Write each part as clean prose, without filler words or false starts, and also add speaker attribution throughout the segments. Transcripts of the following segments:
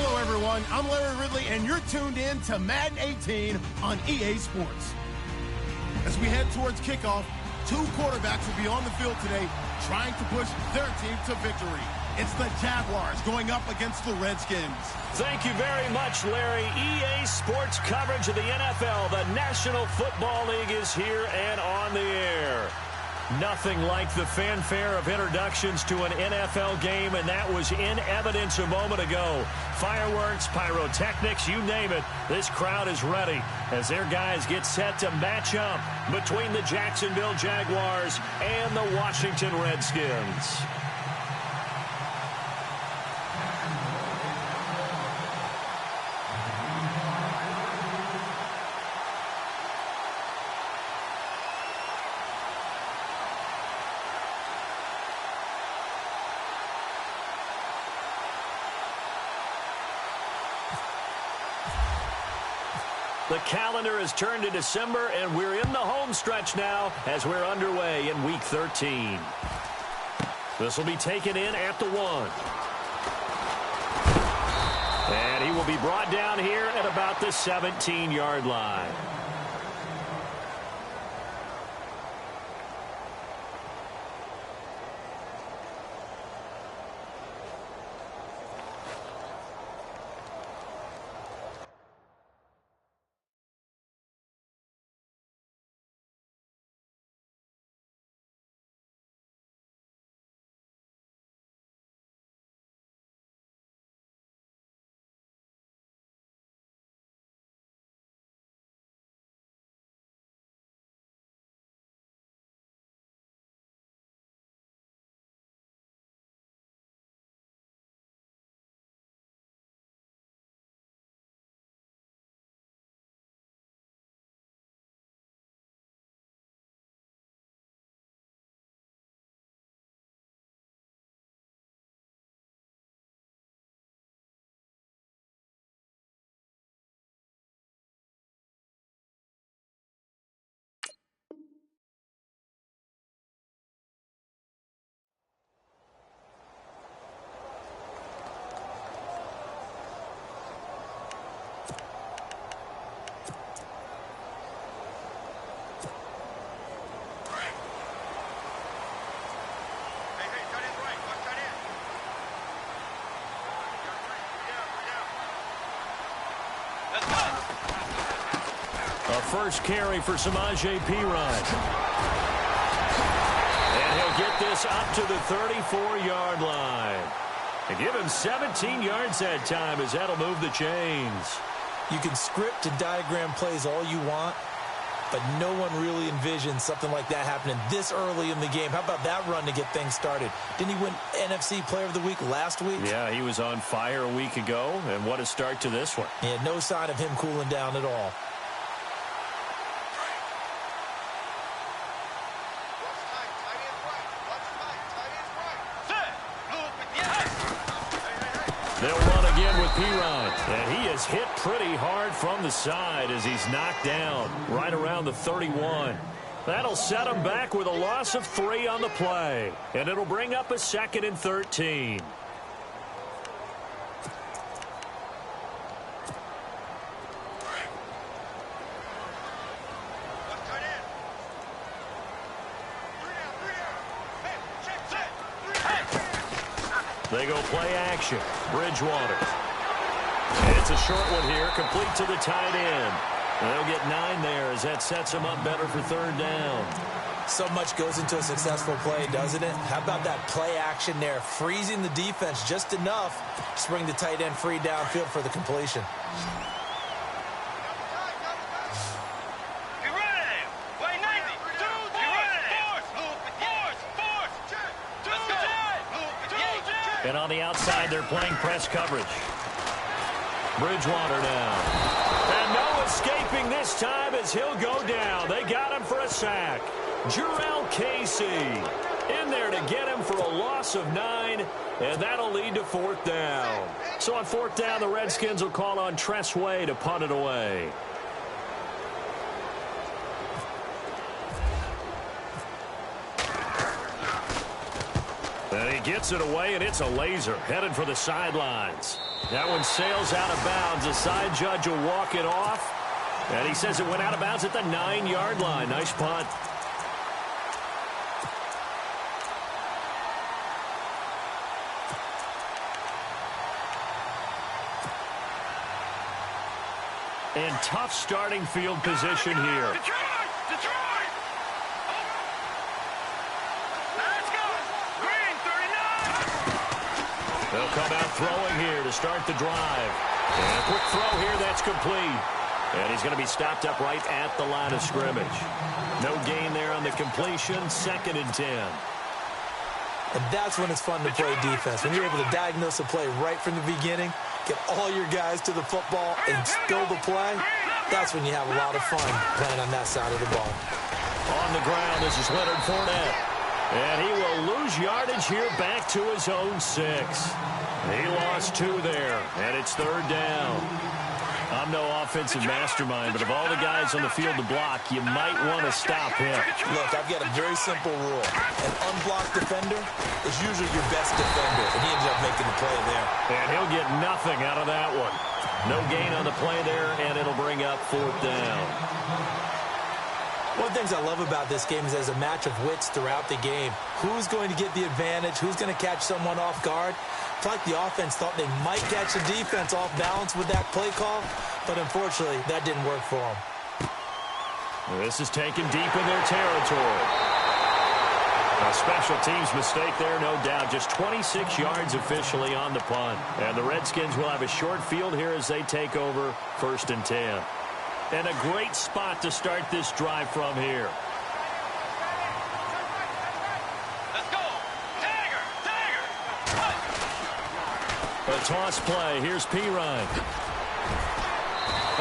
Speaker 1: Hello, everyone. I'm Larry Ridley, and you're tuned in to Madden 18 on EA Sports. As we head towards kickoff, two quarterbacks will be on the field today trying to push their team to victory. It's the Jaguars going up against the Redskins.
Speaker 2: Thank you very much, Larry. EA Sports coverage of the NFL. The National Football League is here and on the air. Nothing like the fanfare of introductions to an NFL game, and that was in evidence a moment ago. Fireworks, pyrotechnics, you name it. This crowd is ready as their guys get set to match up between the Jacksonville Jaguars and the Washington Redskins. The calendar has turned to December, and we're in the home stretch now as we're underway in Week 13. This will be taken in at the 1. And he will be brought down here at about the 17-yard line. A first carry for Samaje Perine. And he'll get this up to the 34-yard line. And give him 17 yards that time as that'll move the chains.
Speaker 3: You can script and diagram plays all you want, but no one really envisions something like that happening this early in the game. How about that run to get things started? Didn't he win NFC Player of the Week last week?
Speaker 2: Yeah, he was on fire a week ago, and what a start to this one.
Speaker 3: Yeah, no sign of him cooling down at all.
Speaker 2: They'll run again with Perine, and he is hit pretty hard from the side as he's knocked down right around the 31. That'll set him back with a loss of 3 on the play, and it'll bring up a 2nd and 13. They go play action. Bridgewater. It's a short one here, complete to the tight end. And they'll get 9 there as that sets them up better for 3rd down.
Speaker 3: So much goes into a successful play, doesn't it? How about that play action there, freezing the defense just enough to bring the tight end free downfield for the completion.
Speaker 2: And on the outside, they're playing press coverage. Bridgewater now. And no escaping this time as he'll go down. They got him for a sack. Jarrell Casey in there to get him for a loss of 9, and that'll lead to 4th down. So on 4th down, the Redskins will call on Tress Way to punt it away. And he gets it away, and it's a laser headed for the sidelines. That one sails out of bounds. The side judge will walk it off. And he says it went out of bounds at the 9-yard line. Nice punt. And tough starting field position here.
Speaker 4: Detroit! Let's go! Green, 39!
Speaker 2: They'll come out throwing here to start the drive. And a quick throw here, that's complete. And he's going to be stopped up right at the line of scrimmage. No gain there on the completion, 2nd and 10.
Speaker 3: And that's when it's fun to play defense. When you're able to diagnose a play right from the beginning, get all your guys to the football, and spill the play, that's when you have a lot of fun playing on that side of the ball.
Speaker 2: On the ground, this is Leonard Fournette. And he will lose yardage here back to his own 6. He lost 2 there, and it's 3rd down. I'm no offensive mastermind, but of all the guys on the field to block, you might want to stop him.
Speaker 3: Look, I've got a very simple rule. An unblocked defender is usually your best defender, and he ended up making the play there.
Speaker 2: And he'll get nothing out of that one. No gain on the play there, and it'll bring up 4th down.
Speaker 3: One of the things I love about this game is there's a match of wits throughout the game. Who's going to get the advantage? Who's going to catch someone off guard? It's like the offense thought they might catch the defense off balance with that play call, but unfortunately, that didn't work for them.
Speaker 2: This is taken deep in their territory. A special teams mistake there, no doubt. Just 26 yards officially on the punt. And the Redskins will have a short field here as they take over 1st and 10. And a great spot to start this drive from here.
Speaker 4: Let's go! Tiger!
Speaker 2: A toss play. Here's Pirine.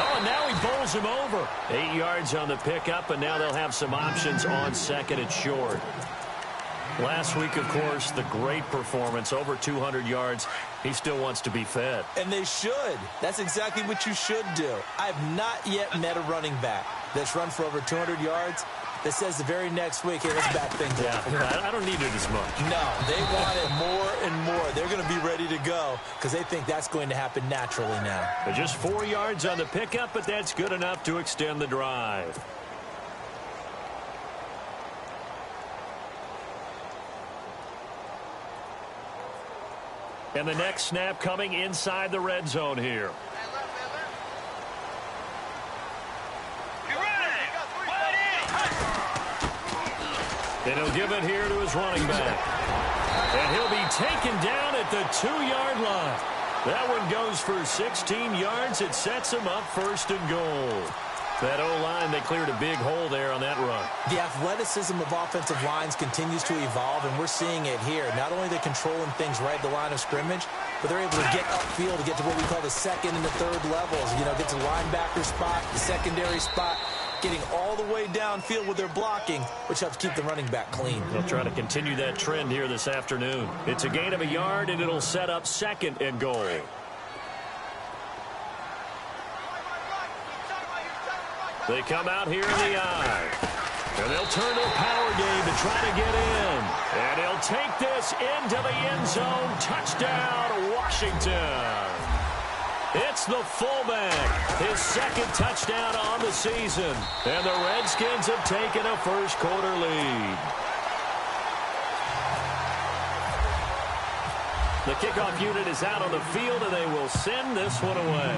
Speaker 2: Oh, and now he bowls him over. 8 yards on the pickup, and now they'll have some options on 2nd and short. Last week, of course, the great performance, over 200 yards. He still wants to be fed.
Speaker 3: And they should. That's exactly what you should do. I have not yet met a running back that's run for over 200 yards that says the very next week, hey, let's back things up.
Speaker 2: Yeah, I don't need it as much.
Speaker 3: No, they want it more and more. They're going to be ready to go because they think that's going to happen naturally now.
Speaker 2: But just 4 yards on the pickup, but that's good enough to extend the drive. And the next snap coming inside the red zone here. And he'll give it here to his running back. And he'll be taken down at the 2-yard line. That one goes for 16 yards. It sets him up 1st and goal. That O-line, they cleared a big hole there on that run.
Speaker 3: The athleticism of offensive lines continues to evolve, and we're seeing it here. Not only are they controlling things right at the line of scrimmage, but they're able to get upfield to get to what we call the 2nd and the 3rd levels. You know, get to the linebacker spot, the secondary spot, getting all the way downfield with their blocking, which helps keep the running back clean.
Speaker 2: They'll try to continue that trend here this afternoon. It's a gain of a yard, and it'll set up 2nd and goal. They come out here in the eye. And they'll turn to a power game to try to get in. And he'll take this into the end zone. Touchdown, Washington. It's the fullback. His 2nd touchdown on the season. And the Redskins have taken a first-quarter lead. The kickoff unit is out on the field, and they will send this one away.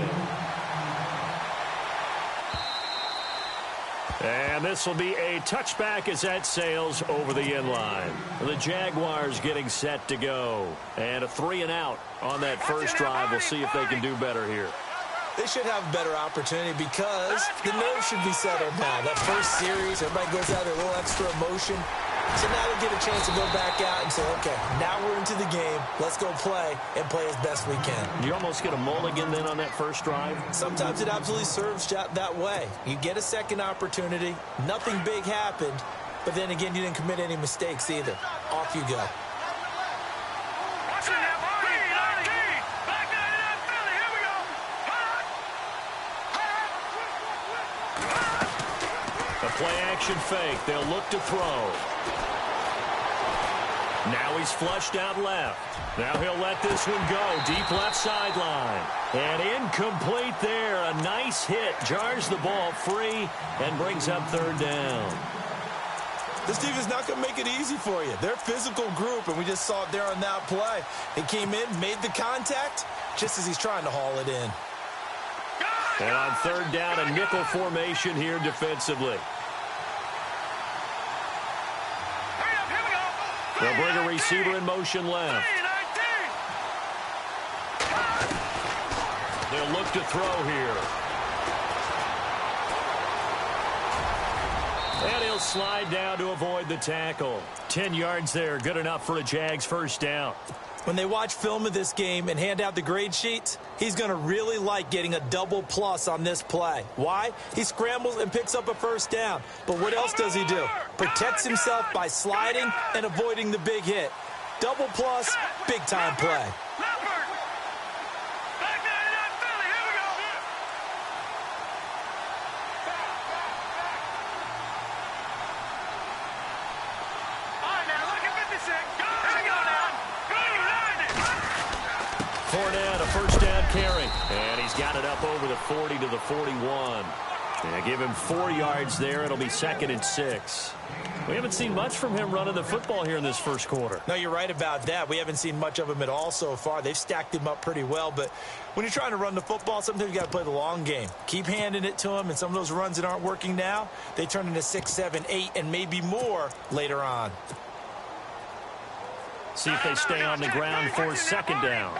Speaker 2: And this will be a touchback as that sails over the end line. The Jaguars getting set to go. And a 3-and-out on that first drive. We'll see if they can do better here.
Speaker 3: They should have a better opportunity because the nerves should be settled now. That first series, everybody goes out there, a little extra emotion. So now they get a chance to go back out and say, okay, now we're into the game. Let's go play and play as best we can.
Speaker 2: You almost get a mulligan then on that first drive?
Speaker 3: Sometimes it absolutely serves that way. You get a second opportunity. Nothing big happened. But then again, you didn't commit any mistakes either. Off you go.
Speaker 2: A play-action fake. They'll look to throw. Now he's flushed out left. Now he'll let this one go. Deep left sideline. And incomplete there. A nice hit. Jars the ball free and brings up third down.
Speaker 3: This team is not going to make it easy for you. They're a physical group, and we just saw it there on that play. He came in, made the contact, just as he's trying to haul it in.
Speaker 2: And on third down, a nickel formation here defensively. They'll bring a receiver in motion left. They'll look to throw here. And he'll slide down to avoid the tackle. 10 yards there, good enough for a Jags first down.
Speaker 3: When they watch film of this game and hand out the grade sheets, he's going to really like getting a double plus on this play. Why? He scrambles and picks up a first down. But what else does he do? Protects himself by sliding and avoiding the big hit. Double plus, big-time play.
Speaker 2: Fournette, a first down carry. And he's got it up over the 40 to the 41. And give him 4 yards there. It'll be 2nd and 6. We haven't seen much from him running the football here in this first quarter.
Speaker 3: No, you're right about that. We haven't seen much of him at all so far. They've stacked him up pretty well. But when you're trying to run the football, sometimes you got to play the long game. Keep handing it to him. And some of those runs that aren't working now, they turn into 6, 7, 8, and maybe more later on.
Speaker 2: See if they stay on the ground for 2nd down.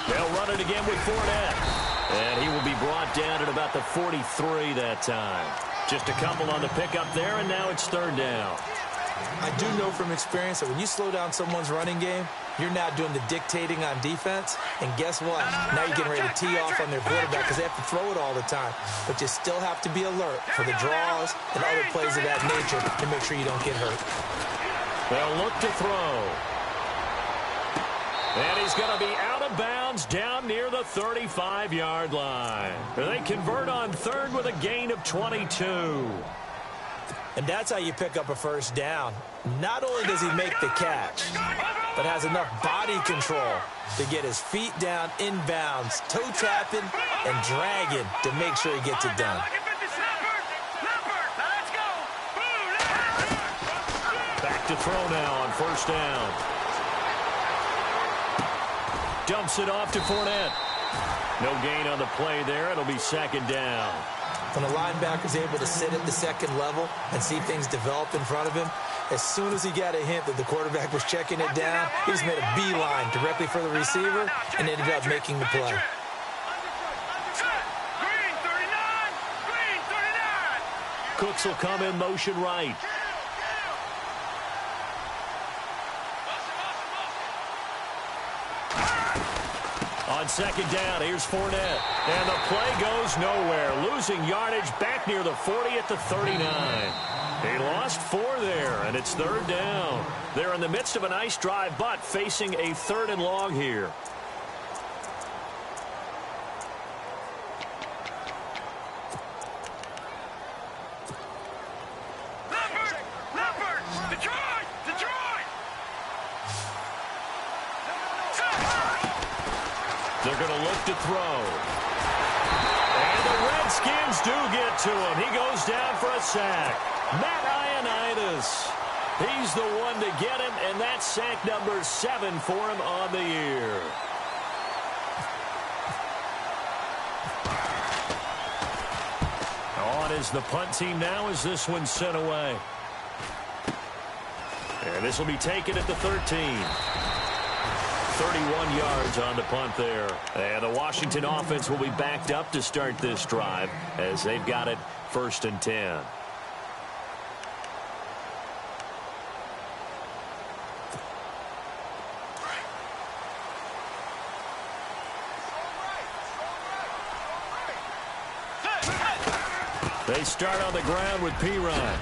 Speaker 2: They'll run it again with Fournette. And he will be brought down at about the 43 that time. Just a couple on the pickup there, and now it's 3rd down.
Speaker 3: I do know from experience that when you slow down someone's running game, you're now doing the dictating on defense. And guess what? Now you're getting ready to tee off on their quarterback because they have to throw it all the time. But you still have to be alert for the draws and other plays of that nature to make sure you don't get hurt.
Speaker 2: They'll look to throw. And he's going to be out of bounds down near the 35-yard line. They convert on 3rd with a gain of 22.
Speaker 3: And that's how you pick up a first down. Not only does he make the catch, but has enough body control to get his feet down inbounds, toe tapping and dragging to make sure he gets it done.
Speaker 2: Back to throw now on 1st down. Dumps it off to Fournette. No gain on the play there. It'll be 2nd down.
Speaker 3: When a linebacker is able to sit at the 2nd level and see things develop in front of him, as soon as he got a hint that the quarterback was checking it down, he just made a beeline directly for the receiver and ended up making the play.
Speaker 2: Cooks will come in motion right. On 2nd down, here's Fournette. And the play goes nowhere. Losing yardage back near the 40 at the 39. He lost 4 there, and it's 3rd down. They're in the midst of a nice drive, but facing a 3rd and long here. They're going to look to throw. And the Redskins do get to him. He goes down for a sack. Matt Ioannidis. He's the one to get him, and that's sack number 7 for him on the year. On is the punt team now as this one's sent away. And this will be taken at the 13. 31 yards on the punt there. And the Washington offense will be backed up to start this drive as they've got it 1st and 10. They start on the ground with P-Run.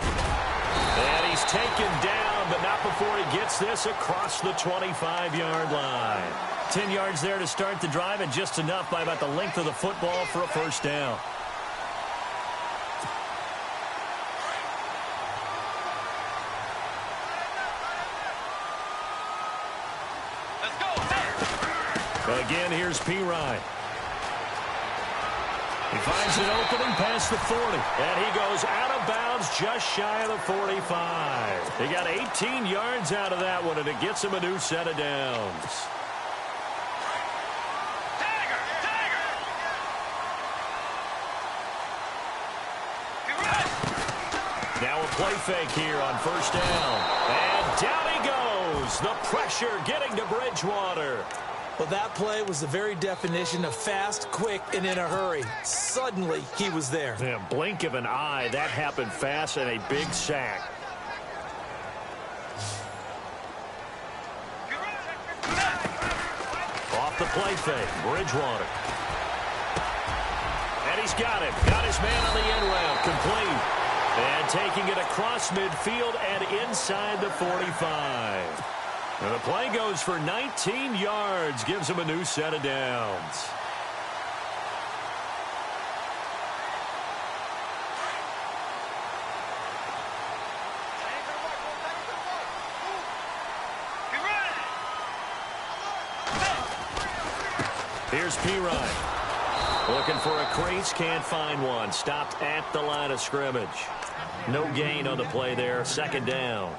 Speaker 2: And he's taken down, but not before he gets this across the 25-yard line. 10 yards there to start the drive, and just enough by about the length of the football for a first down.
Speaker 4: Let's go.
Speaker 2: Again, here's P-Ryan. He finds an opening past the 40, and he goes out of bounds just shy of the 45. He got 18 yards out of that one, and it gets him a new set of downs. Now a play fake here on first down. And down he goes. The pressure getting to Bridgewater.
Speaker 3: Well, that play was the very definition of fast, quick, and in a hurry. Suddenly, he was there.
Speaker 2: Yeah, blink of an eye. That happened fast, and a big sack. Off the play fake, Bridgewater. And he's got him. Got his man on the end route. Complete. And taking it across midfield and inside the 45. And the play goes for 19 yards, gives him a new set of downs. Here's P-Ryan. Looking for a crease, can't find one. Stopped at the line of scrimmage. No gain on the play there, second down.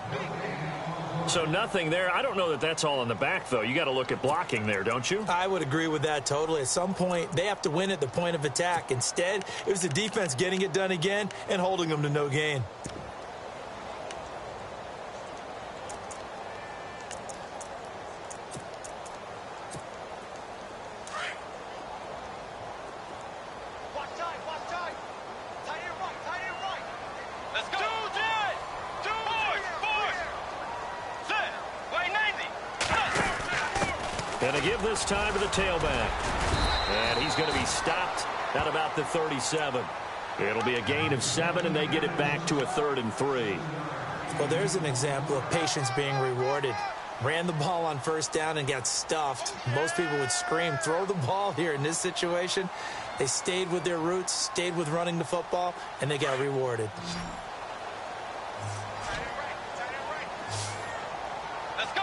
Speaker 2: So nothing there. I don't know that that's all in the back, though. You got to look at blocking there, don't you?
Speaker 3: I would agree with that totally. At some point, they have to win at the point of attack. Instead, it was the defense getting it done again and holding them to no gain.
Speaker 2: And to give this time to the tailback. And he's going to be stopped at about the 37. It'll be a gain of 7, and they get it back to a 3rd and 3.
Speaker 3: Well, there's an example of patience being rewarded. Ran the ball on first down and got stuffed. Most people would scream, throw the ball here. In this situation, they stayed with their roots, stayed with running the football, and they got rewarded.
Speaker 4: Let's go.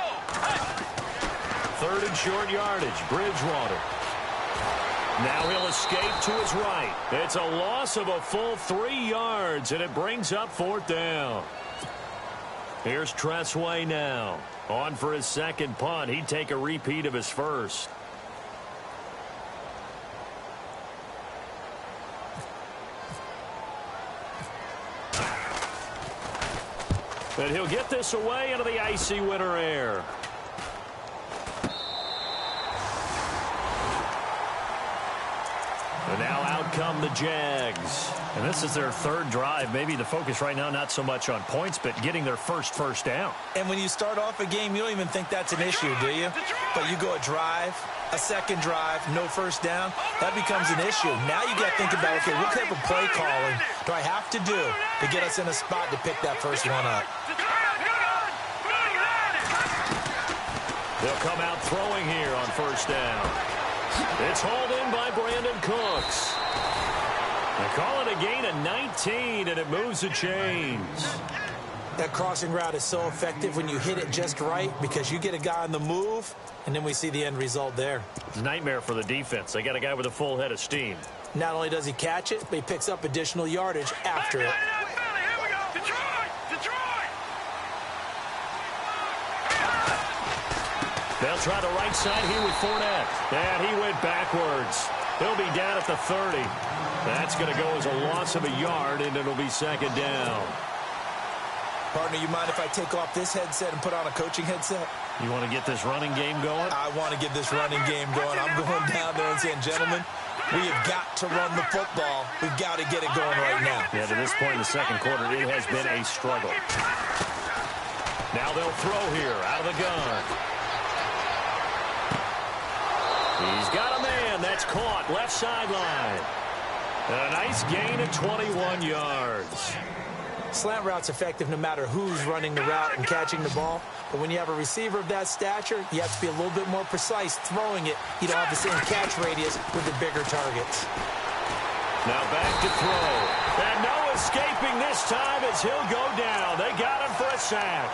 Speaker 2: 3rd and short yardage, Bridgewater. Now he'll escape to his right. It's a loss of a full 3 yards, and it brings up 4th down. Here's Tressway now. On for his second punt. He'd take a repeat of his first. And he'll get this away into the icy winter air. And now out come the Jags. And this is their 3rd drive. Maybe the focus right now not so much on points, but getting their first down.
Speaker 3: And when you start off a game, you don't even think that's an issue, do you? But you go a drive, a second drive, no first down, that becomes an issue. Now you got to think about, okay, what type of play calling do I have to do to get us in a spot to pick that first one up?
Speaker 2: They'll come out throwing here on first down. It's hauled in by Brandon Cooks. They call it a gain of 19, and it moves the chains.
Speaker 3: That crossing route is so effective when you hit it just right because you get a guy on the move, and then we see the end result there.
Speaker 2: Nightmare for the defense. They got a guy with a full head of steam.
Speaker 3: Not only does he catch it, but he picks up additional yardage after it.
Speaker 2: They'll try the right side here with Fournette. And he went backwards. He'll be down at the 30. That's going to go as a loss of a yard, and it'll be second down.
Speaker 3: Partner, you mind if I take off this headset and put on a coaching headset?
Speaker 2: You want to get this running game going?
Speaker 3: I want to get this running game going. I'm going down there and saying, gentlemen, we have got to run the football. We've got to get it going right now.
Speaker 2: Yeah, to this point in the second quarter, it has been a struggle. Now they'll throw here out of the gun. He's got a man. That's caught. Left sideline. A nice gain of 21 yards.
Speaker 3: Slant route's effective no matter who's running the route and catching the ball. But when you have a receiver of that stature, you have to be a little bit more precise throwing it. You don't have the same catch radius with the bigger targets.
Speaker 2: Now back to throw. And no escaping this time as he'll go down. They got him for a sack.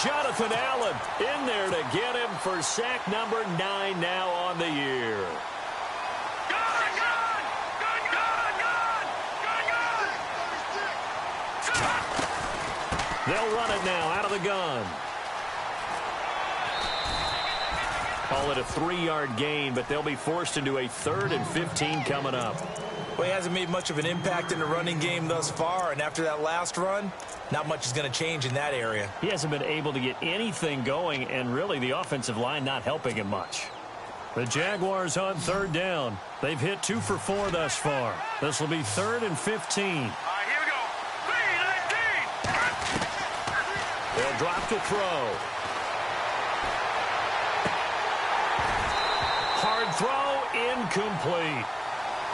Speaker 2: Jonathan Allen in there to get him for sack number 9 now on the year. They'll run it now out of the gun. Call it a 3-yard gain, but they'll be forced into a 3rd and 15 coming up.
Speaker 3: Well, he hasn't made much of an impact in the running game thus far, and after that last run, not much is going to change in that area.
Speaker 2: He hasn't been able to get anything going, and really the offensive line not helping him much. The Jaguars on 3rd down. They've hit 2 for 4 thus far. This will be 3rd and 15.
Speaker 4: Here we go. 3-19.
Speaker 2: They'll drop to throw. Hard throw, incomplete.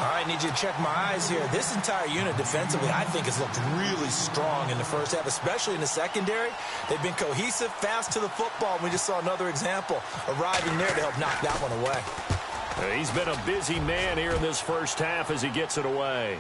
Speaker 3: All right, need you to check my eyes here. This entire unit defensively, I think, has looked really strong in the first half, especially in the secondary. They've been cohesive, fast to the football. We just saw another example arriving there to help knock that one away.
Speaker 2: He's been a busy man here in this first half as he gets it away.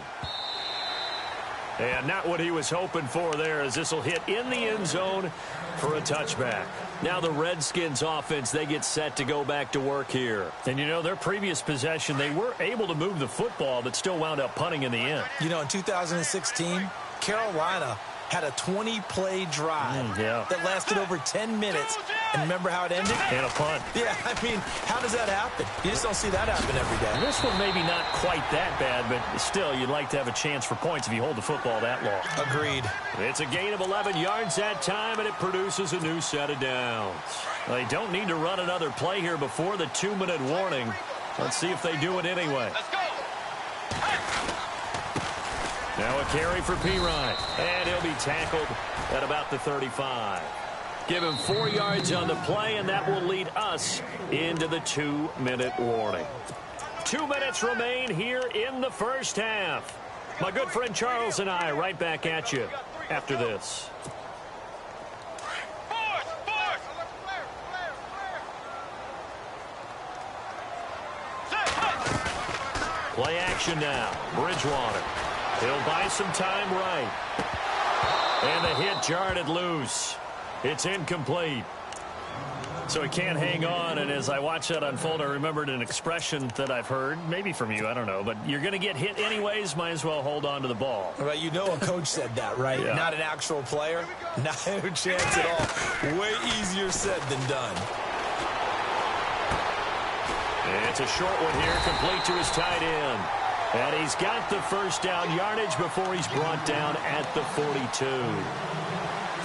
Speaker 2: And not what he was hoping for there, as this will hit in the end zone for a touchback. Now the Redskins offense, they get set to go back to work here. And you know, their previous possession, they were able to move the football, but still wound up punting in the end.
Speaker 3: You know, in 2016, Carolina had a 20-play drive that lasted over 10 minutes. And remember how it ended?
Speaker 2: And a punt.
Speaker 3: Yeah, I mean, how does that happen? You just don't see that happen every day.
Speaker 2: And this one maybe not quite that bad, but still, you'd like to have a chance for points if you hold the football that long.
Speaker 3: Agreed.
Speaker 2: It's a gain of 11 yards that time, and it produces a new set of downs. They don't need to run another play here before the 2-minute warning. Let's see if they do it anyway.
Speaker 4: Let's go.
Speaker 2: Now a carry for Pirine, and he'll be tackled at about the 35. Give him 4 yards on the play, and that will lead us into the 2-minute warning. 2 minutes remain here in the first half. My good friend Charles and I right back at you after this. Play action now. Bridgewater. He'll buy some time right. And the hit jarred it loose. It's incomplete. So he can't hang on, and as I watch that unfold, I remembered an expression that I've heard, maybe from you, I don't know, but you're going to get hit anyways, might as well hold on to the ball.
Speaker 3: Right, you know a coach said that, right?
Speaker 2: Yeah.
Speaker 3: Not an actual player. No chance at all. Way easier said than done.
Speaker 2: And it's a short one here, complete to his tight end. And he's got the first down yardage before he's brought down at the 42.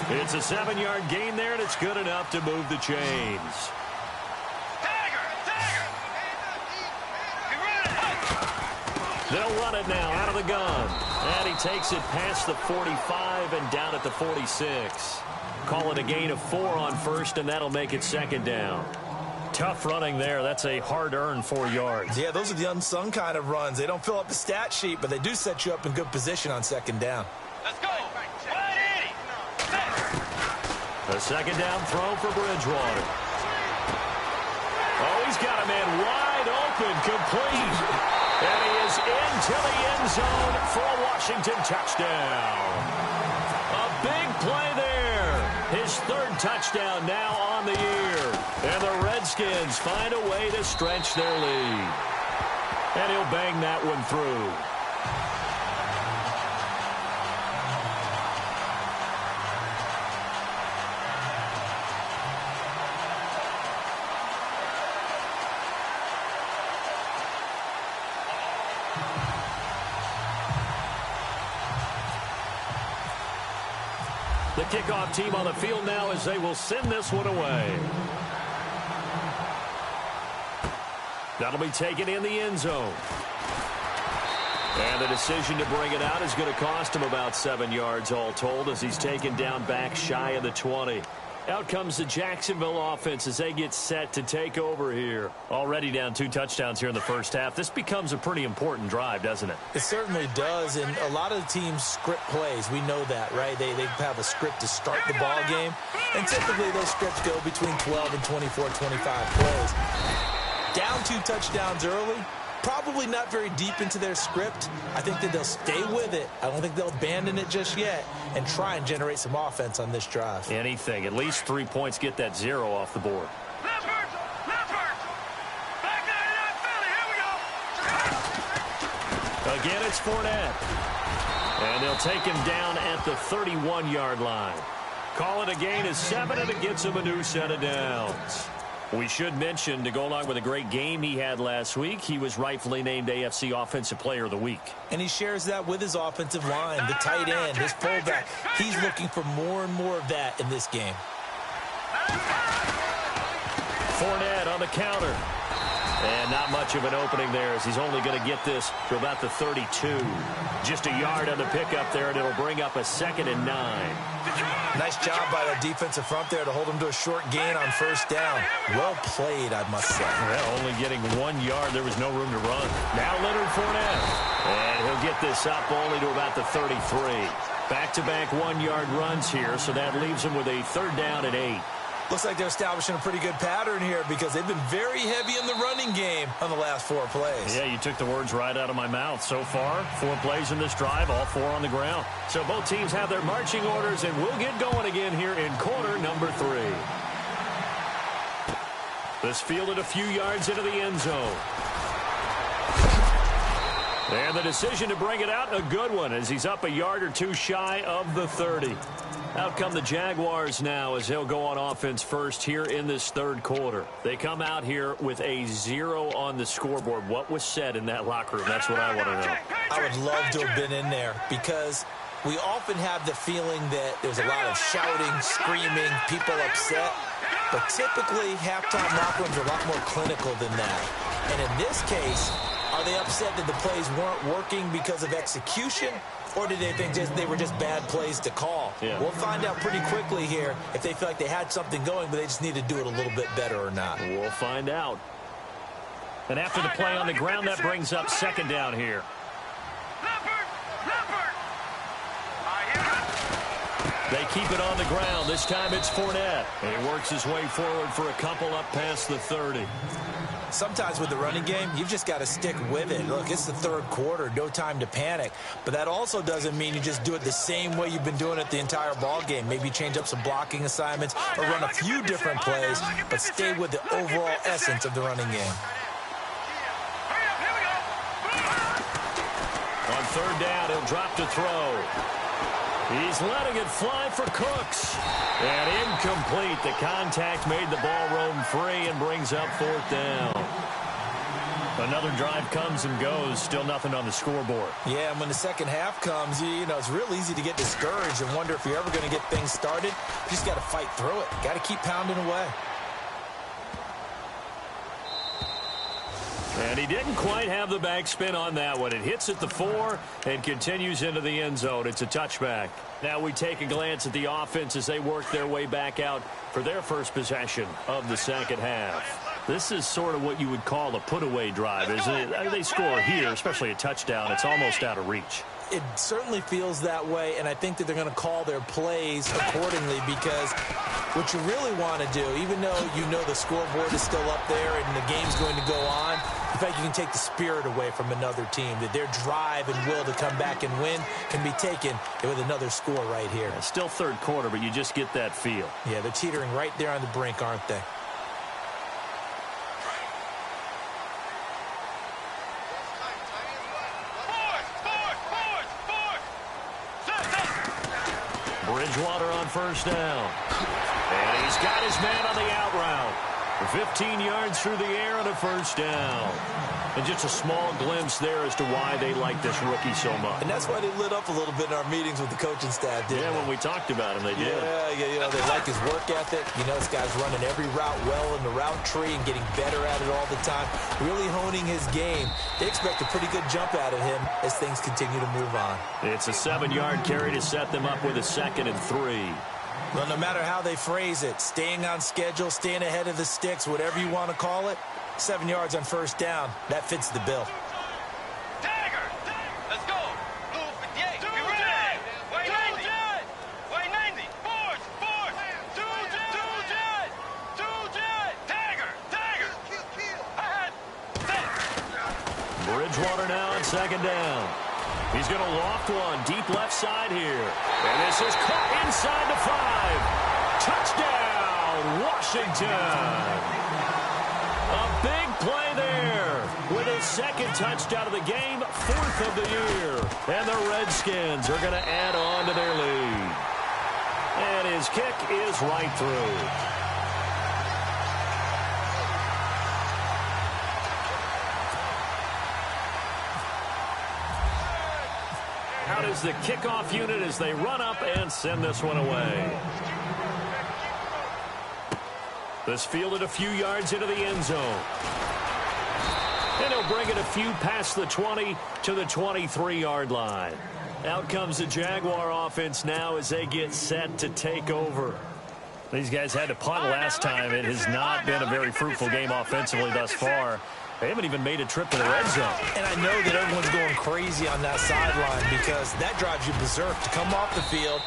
Speaker 2: It's a 7-yard gain there, and it's good enough to move the chains. They'll run it now out of the gun. And he takes it past the 45 and down at the 46. Call it a gain of 4 on first, and that'll make it 2nd down. Tough running there. That's a hard-earned 4 yards.
Speaker 3: Yeah, those are the unsung kind of runs. They don't fill up the stat sheet, but they do set you up in good position on 2nd down.
Speaker 4: Let's go. 180.
Speaker 2: A 2nd down throw for Bridgewater. Oh, he's got a man wide open, complete. And he is into the end zone for a Washington touchdown. A big play there. His 3rd touchdown now on the year. And the Redskins find a way to stretch their lead. And he'll bang that one through. The kickoff team on the field now as they will send this one away. That'll be taken in the end zone. And the decision to bring it out is going to cost him about 7 yards all told as he's taken down back shy of the 20. Out comes the Jacksonville offense as they get set to take over here. Already down 2 touchdowns here in the first half. This becomes a pretty important drive, doesn't it?
Speaker 3: It certainly does, and a lot of the teams script plays. We know that, right? They have a script to start the ball game, and typically those scripts go between 12 and 24, 25 plays. Down 2 touchdowns early, probably not very deep into their script. I think that they'll stay with it. I don't think they'll abandon it just yet and try and generate some offense on this drive.
Speaker 2: Anything. At least 3 points, get that 0 off the board.
Speaker 4: Left. Back 99 Philly. Here we go.
Speaker 2: Again, it's Fournette. And they'll take him down at the 31-yard line. Call it a gain of 7, and it gets him a new set of downs. We should mention, to go along with a great game he had last week, he was rightfully named AFC Offensive Player of the Week.
Speaker 3: And he shares that with his offensive line, the tight end, his fullback. He's looking for more and more of that in this game.
Speaker 2: Fournette on the counter. And not much of an opening there as he's only going to get this to about the 32. Just a yard on the pickup there, and it'll bring up a 2nd and 9.
Speaker 3: Nice job by that defensive front there to hold him to a short gain on first down. Well played, I must say.
Speaker 2: Well, only getting 1 yard. There was no room to run. Now Leonard Fournette. And he'll get this up only to about the 33. Back-to-back 1-yard runs here, so that leaves him with a 3rd down and 8.
Speaker 3: Looks like they're establishing a pretty good pattern here because they've been very heavy in the running game on the last 4 plays.
Speaker 2: Yeah, you took the words right out of my mouth. So far, 4 plays in this drive, all 4 on the ground. So both teams have their marching orders, and we'll get going again here in quarter number 3. This fielded a few yards into the end zone. And the decision to bring it out, a good one, as he's up a yard or 2 shy of the 30. Out come the Jaguars now as they'll go on offense first here in this 3rd quarter. They come out here with a 0 on the scoreboard. What was said in that locker room? That's what I want to know.
Speaker 3: I would love to have been in there because we often have the feeling that there's a lot of shouting, screaming, people upset. But typically, halftime locker rooms are a lot more clinical than that. And in this case, are they upset that the plays weren't working because of execution? Or did they think they were just bad plays to call?
Speaker 2: Yeah.
Speaker 3: We'll find out pretty quickly here if they feel like they had something going, but they just need to do it a little bit better or not.
Speaker 2: We'll find out. And after the play on the ground, that brings up 2nd down here. They keep it on the ground. This time it's Fournette. And he works his way forward for a couple up past the 30.
Speaker 3: Sometimes with the running game, you've just got to stick with it. Look, it's the 3rd quarter, no time to panic. But that also doesn't mean you just do it the same way you've been doing it the entire ball game. Maybe change up some blocking assignments or run a few different plays, but stay with the overall essence of the running game.
Speaker 2: On 3rd down, he'll drop to throw. He's letting it fly for Cooks. And incomplete. The contact made the ball roam free and brings up 4th down. Another drive comes and goes. Still nothing on the scoreboard.
Speaker 3: Yeah, and when the second half comes, you know, it's real easy to get discouraged and wonder if you're ever going to get things started. You just got to fight through it. Got to keep pounding away.
Speaker 2: And he didn't quite have the backspin on that one. It hits at the 4 and continues into the end zone. It's a touchback. Now we take a glance at the offense as they work their way back out for their first possession of the second half. This is sort of what you would call a put-away drive, isn't it? They score here, especially a touchdown. It's almost out of reach.
Speaker 3: It certainly feels that way, and I think that they're going to call their plays accordingly because what you really want to do, even though you know the scoreboard is still up there and the game's going to go on, in fact, you can take the spirit away from another team, that their drive and will to come back and win can be taken with another score right here.
Speaker 2: Yeah, still 3rd quarter, but you just get that feel.
Speaker 3: Yeah, they're teetering right there on the brink, aren't they?
Speaker 2: Bridgewater on 1st down. And he's got his man on the out route. 15 yards through the air and a 1st down. And just a small glimpse there as to why they like this rookie so much.
Speaker 3: And that's why they lit up a little bit in our meetings with the coaching staff, didn't they?
Speaker 2: Yeah, when we talked about him, they did.
Speaker 3: Yeah, you know, they like his work ethic. You know, this guy's running every route well in the route tree and getting better at it all the time, really honing his game. They expect a pretty good jump out of him as things continue to move on.
Speaker 2: It's a 7-yard carry to set them up with a 2nd and 3.
Speaker 3: Well, no matter how they phrase it, staying on schedule, staying ahead of the sticks, whatever you want to call it, 7 yards on first down, that fits the bill.
Speaker 4: Tiger! Let's go! Blue 58, be ready! White 90! White 90! Force! Two jet! Tiger! Ahead! Set!
Speaker 2: Bridgewater now on second down. He's going to loft one deep left side here. And this is caught inside the 5. Touchdown, Washington. A big play there with his second touchdown of the game, 4th of the year. And the Redskins are going to add on to their lead. And his kick is right through. Out is the kickoff unit as they run up and send this one away. This fielded a few yards into the end zone. And he'll bring it a few past the 20 to the 23-yard line. Out comes the Jaguar offense now as they get set to take over. These guys had to punt last time. It has not been a very fruitful game offensively thus far. They haven't even made a trip to the red zone. And I know that everyone's going crazy on that sideline because that drives you berserk to come off the field,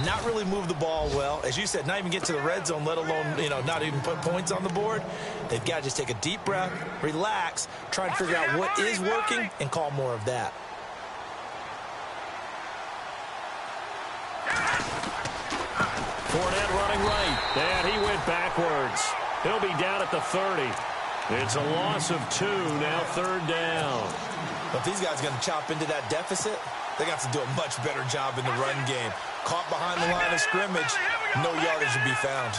Speaker 2: not really move the ball well. As you said, not even get to the red zone, let alone, not even put points on the board. They've got to just take a deep breath, relax, try and figure out what is working and call more of that. Fournette running right, and he went backwards. He'll be down at the 30. It's a loss of 2, now 3rd down.
Speaker 3: But if these guys are going to chop into that deficit, they got to do a much better job in the run game. Caught behind the line of scrimmage, no yardage to be found.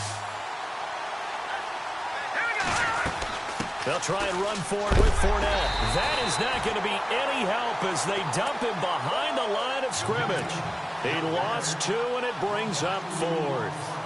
Speaker 2: They'll try and run for it with Fournette. That is not going to be any help as they dump him behind the line of scrimmage. He lost 2, and it brings up 4th.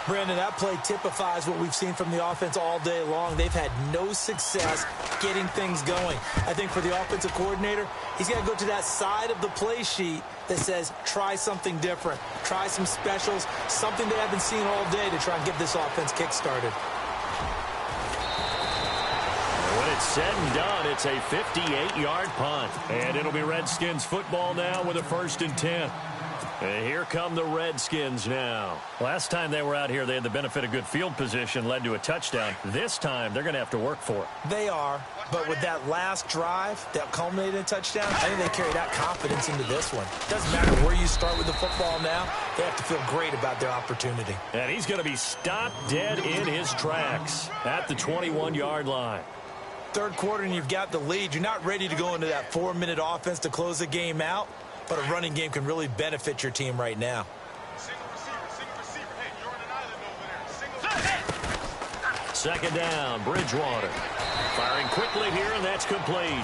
Speaker 3: Brandon, that play typifies what we've seen from the offense all day long. They've had no success getting things going. I think for the offensive coordinator, he's got to go to that side of the play sheet that says, try something different. Try some specials, something they haven't seen all day to try and get this offense kick-started.
Speaker 2: When it's said and done, it's a 58-yard punt. And it'll be Redskins football now with a 1st and 10. And here come the Redskins now. Last time they were out here, they had the benefit of good field position, led to a touchdown. This time, they're going to have to work for it.
Speaker 3: They are, but with that last drive that culminated in a touchdown, I think they carry that confidence into this one. Doesn't matter where you start with the football now, they have to feel great about their opportunity.
Speaker 2: And he's going to be stopped dead in his tracks at the 21-yard line.
Speaker 3: 3rd quarter and you've got the lead. You're not ready to go into that 4-minute offense to close the game out. But a running game can really benefit your team right now.
Speaker 4: Single receiver. Hey, you're on an island over there.
Speaker 2: Second down, Bridgewater. Firing quickly here, and that's complete.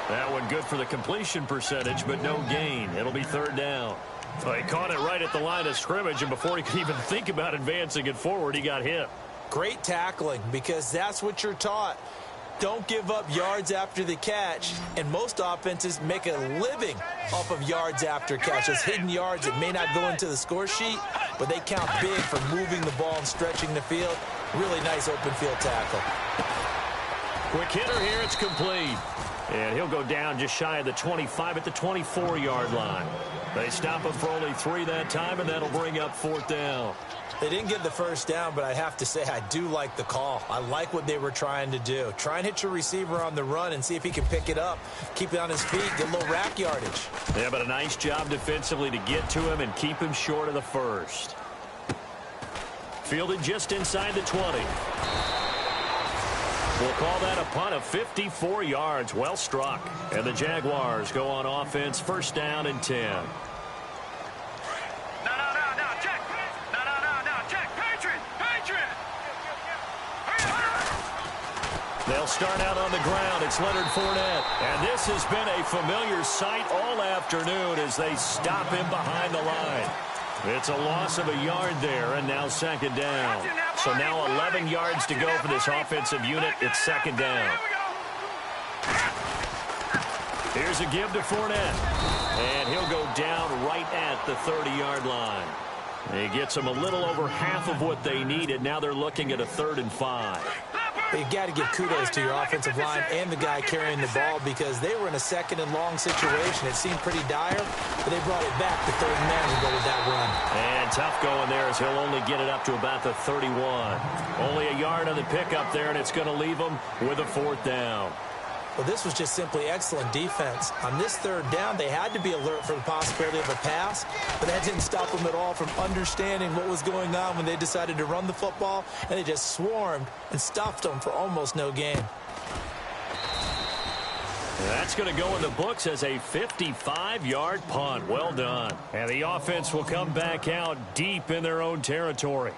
Speaker 2: That one good for the completion percentage, but no gain. It'll be 3rd down. Well, he caught it right at the line of scrimmage, and before he could even think about advancing it forward, he got hit.
Speaker 3: Great tackling, because that's what you're taught. Don't give up yards after the catch, and most offenses make a living off of yards after catch. Those hidden yards that may not go into the score sheet, but they count big for moving the ball and stretching the field. Really nice open field tackle.
Speaker 2: Quick hitter here, it's complete. And he'll go down just shy of the 25 at the 24-yard line. They stop him for only 3 that time, and that'll bring up 4th down.
Speaker 3: They didn't get the 1st down, but I have to say I do like the call. I like what they were trying to do. Try and hit your receiver on the run and see if he can pick it up, keep it on his feet, get a little rack yardage.
Speaker 2: Yeah, but a nice job defensively to get to him and keep him short of the 1st. Fielded just inside the 20. We'll call that a punt of 54 yards. Well struck. And the Jaguars go on offense, 1st down and 10. They'll start out on the ground. It's Leonard Fournette. And this has been a familiar sight all afternoon as they stop him behind the line. It's a loss of a yard there, and now 2nd down. So now 11 yards to go for this offensive unit. It's 2nd down. Here's a give to Fournette. And he'll go down right at the 30-yard line. He gets them a little over half of what they needed. Now they're looking at a 3rd and 5.
Speaker 3: You've got to give kudos to your offensive line and the guy carrying the ball because they were in a 2nd and long situation. It seemed pretty dire, but they brought it back to 3rd and man to go with that run.
Speaker 2: And tough going there as he'll only get it up to about the 31. Only a yard on the pickup there, and it's going to leave him with a 4th down.
Speaker 3: Well, this was just simply excellent defense. On this 3rd down, they had to be alert for the possibility of a pass, but that didn't stop them at all from understanding what was going on when they decided to run the football, and they just swarmed and stuffed them for almost no gain.
Speaker 2: That's going to go in the books as a 55-yard punt. Well done. And the offense will come back out deep in their own territory.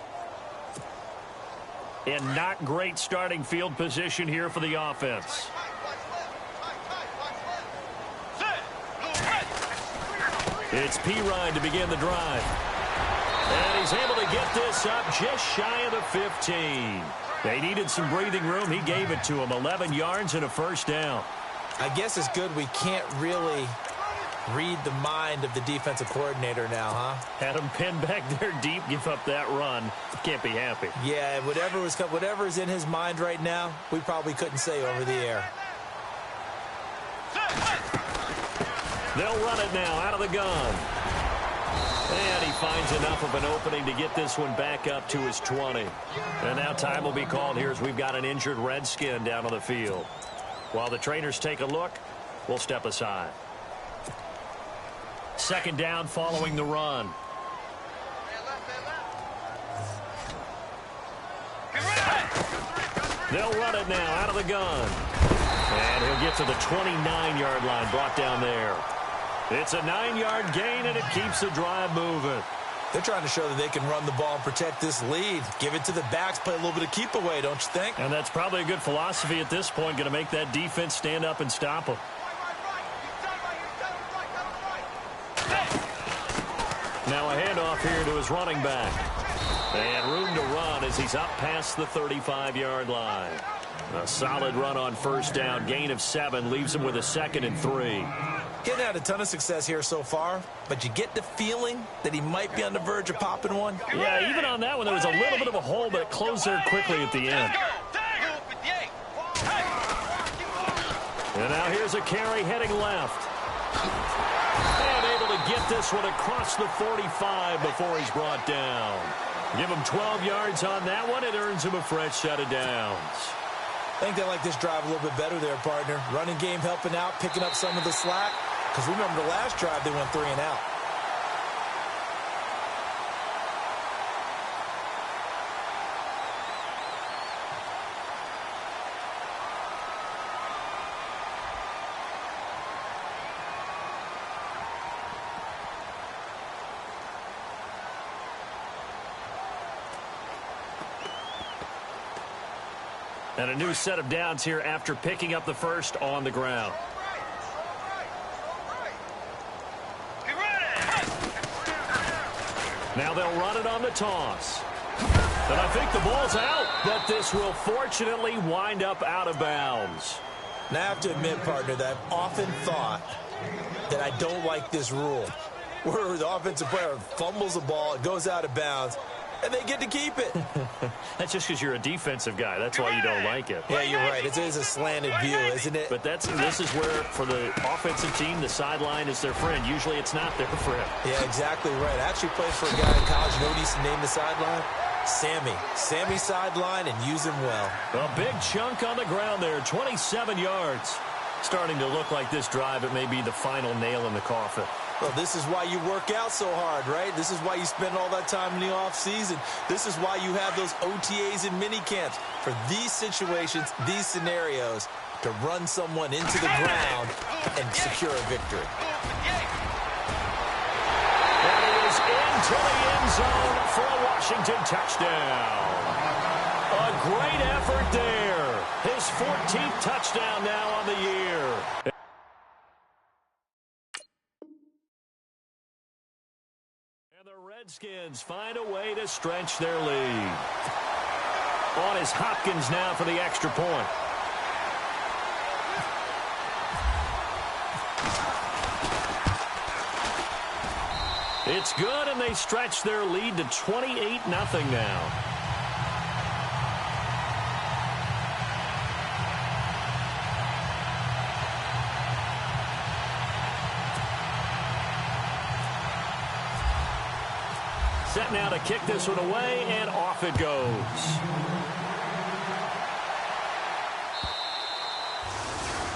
Speaker 2: And not great starting field position here for the offense. It's Pirine to begin the drive. And he's able to get this up just shy of the 15. They needed some breathing room. He gave it to them. 11 yards and a 1st down.
Speaker 3: I guess it's good we can't really read the mind of the defensive coordinator now, huh?
Speaker 2: Had him pinned back there deep, give up that run. Can't be happy.
Speaker 3: Yeah, whatever is in his mind right now, we probably couldn't say over the air.
Speaker 2: They'll run it now out of the gun. And he finds enough of an opening to get this one back up to his 20. And now time will be called here as we've got an injured Redskin down on the field. While the trainers take a look, we'll step aside. 2nd down following the run. They'll run it now out of the gun. And he'll get to the 29-yard line, brought down there. It's a 9-yard gain, and it keeps the drive moving.
Speaker 3: They're trying to show that they can run the ball and protect this lead. Give it to the backs, play a little bit of keep away, don't you think?
Speaker 2: And that's probably a good philosophy at this point, going to make that defense stand up and stop them. Now a handoff here to his running back. And room to run as he's up past the 35-yard line. A solid run on 1st down. Gain of 7 leaves him with a 2nd and 3.
Speaker 3: Getting had a ton of success here so far, but you get the feeling that he might be on the verge of popping one.
Speaker 2: Yeah, even on that one, there was a little bit of a hole, but it closed there quickly at the end. And now here's a carry heading left. And able to get this one across the 45 before he's brought down. Give him 12 yards on that one. It earns him a fresh set of downs.
Speaker 3: I think they like this drive a little bit better there, partner. Running game helping out, picking up some of the slack. Because remember the last drive, they went 3 and out.
Speaker 2: And a new set of downs here after picking up the 1st on the ground. Now they'll run it on the toss. And I think the ball's out, but this will fortunately wind up out of bounds.
Speaker 3: Now I have to admit, partner, that I've often thought that I don't like this rule. Where the offensive player fumbles the ball, it goes out of bounds, and they get to keep it.
Speaker 2: That's just because you're a defensive guy. That's why you don't like it.
Speaker 3: Yeah, you're right. It is a slanted view, isn't it?
Speaker 2: But this is where, for the offensive team, the sideline is their friend. Usually it's not their friend.
Speaker 3: Yeah, exactly right. I actually played for a guy in college. You know what he used to name the sideline? Sammy. Sammy sideline, and use him well.
Speaker 2: A big chunk on the ground there, 27 yards. Starting to look like this drive, it may be the final nail in the coffin.
Speaker 3: Well, this is why you work out so hard, right? This is why you spend all that time in the offseason. This is why you have those OTAs and mini camps. For these situations, these scenarios, to run someone into the ground and secure a victory.
Speaker 2: And he is into the end zone for a Washington touchdown. A great effort there. His 14th touchdown now on the year. Redskins find a way to stretch their lead. On is Hopkins now for the extra point. It's good, and they stretch their lead to 28-0 now. Set now to kick this one away, and off it goes.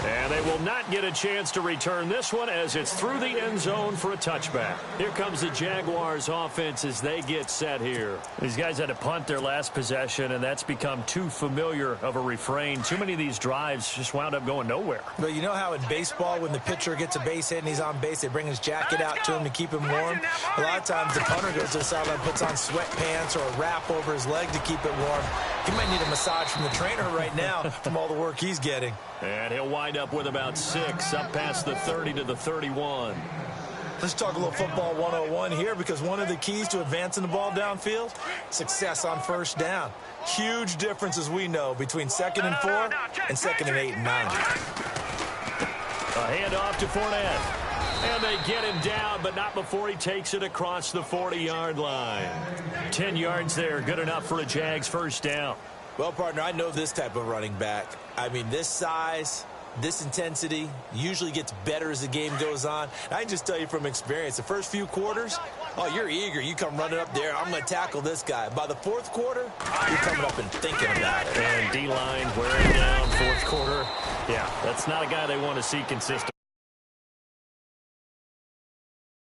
Speaker 2: And they will not get a chance to return this one as it's through the end zone for a touchback. Here comes the Jaguars offense as they get set here. These guys had to punt their last possession, and that's become too familiar of a refrain. Too many of these drives just wound up going nowhere.
Speaker 3: But you know how in baseball, when the pitcher gets a base hit and he's on base, they bring his jacket out to him to keep him warm? A lot of times the punter goes to the sideline, puts on sweatpants or a wrap over his leg to keep it warm. He might need a massage from the trainer right now from all the work he's getting.
Speaker 2: And he'll wind up with about 6 up past the 30 to the 31.
Speaker 3: Let's talk a little football 101 here, because one of the keys to advancing the ball downfield, success on first down. Huge difference, as we know, between 2nd and 4 and 2nd and 8 and 9.
Speaker 2: A handoff to Fournette. And they get him down, but not before he takes it across the 40-yard line. 10 yards there, good enough for a Jags first down.
Speaker 3: Well, partner, I know this type of running back. I mean, this size, this intensity usually gets better as the game goes on. And I can just tell you from experience, the first few quarters, oh, you're eager. You come running up there, I'm going to tackle this guy. By the 4th quarter, you're coming up and thinking about it.
Speaker 2: And D-line wearing down 4th quarter. Yeah, that's not a guy they want to see consistent.